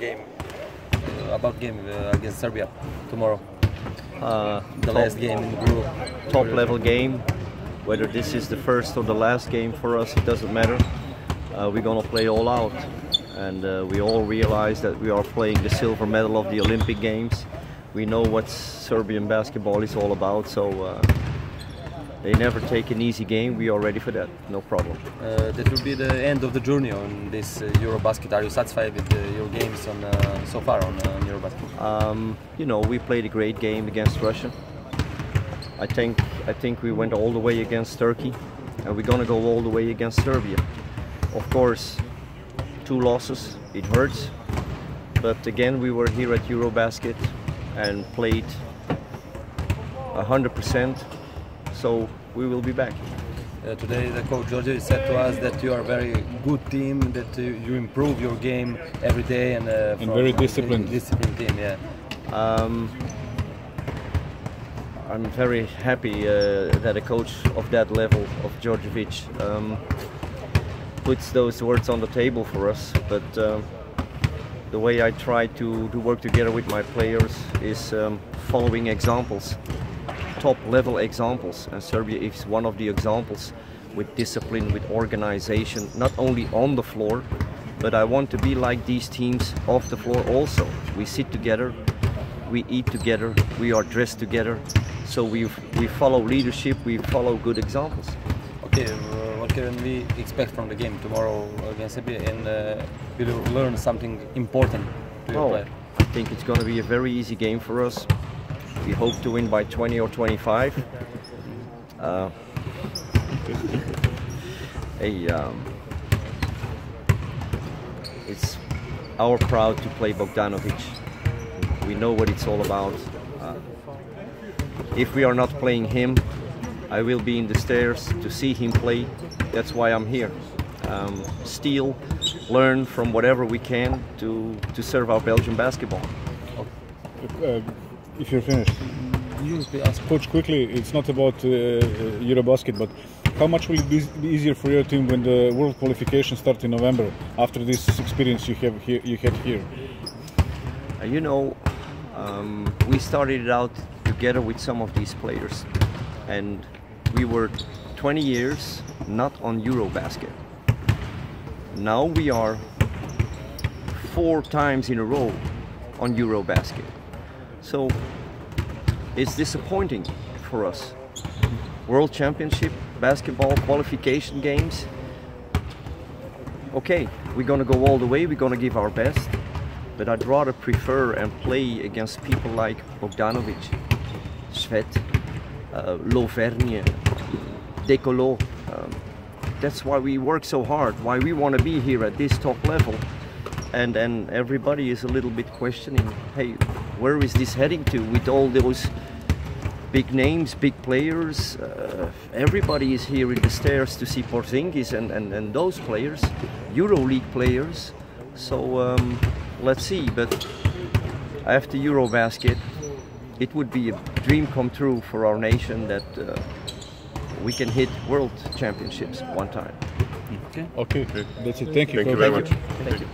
game against Serbia tomorrow? The last game in the group. Top level game. Whether this is the first or the last game for us, it doesn't matter. We're gonna play all out, and we all realize that we are playing the silver medal of the Olympic Games. We know what Serbian basketball is all about, so they never take an easy game. We are ready for that, no problem. That will be the end of the journey on this Eurobasket. Are you satisfied with your games so far on Eurobasket? You know, we played a great game against Russia. I think we went all the way against Turkey, and we're gonna go all the way against Serbia. Of course, 2 losses, it hurts, but again we were here at Eurobasket and played 100%, so we will be back. Today the coach George said to us that you are a very good team, that you improve your game every day, and very disciplined team. Yeah. I'm very happy that a coach of that level, of Djordjevic, puts those words on the table for us. But the way I try to work together with my players is following examples, top level examples, and Serbia is one of the examples, with discipline, with organization, not only on the floor, but I want to be like these teams off the floor also. We sit together, we eat together, we are dressed together. So we follow leadership, we follow good examples. Okay, what can we expect from the game tomorrow against Serbia, and will you learn something important to your player? I think it's going to be a very easy game for us. We hope to win by 20 or 25. It's our proud to play Bogdanovic. We know what it's all about. If we are not playing him, I will be in the stairs to see him play. That's why I'm here. Steal, learn from whatever we can to serve our Belgian basketball. If you're finished, Coach, quickly, it's not about Eurobasket, but how much will it be easier for your team when the World Qualification starts in November, after this experience you had here? You know, we started it out together with some of these players, and we were 20 years not on Eurobasket. Now we are 4 times in a row on Eurobasket. So it's disappointing for us. World Championship, basketball, qualification games. Okay, we're gonna go all the way, we're gonna give our best, but I'd rather prefer and play against people like Bogdanovic, Svet, Lovergne, Decolo. That's why we work so hard, why we want to be here at this top level. And everybody is a little bit questioning, hey, where is this heading to with all those big names, big players? Everybody is here in the stairs to see Porzingis and those players, EuroLeague players. So let's see, but after Eurobasket, it would be a dream come true for our nation that we can hit World Championships one time. Okay, that's it. Thank you. Thank you very much. Thank you.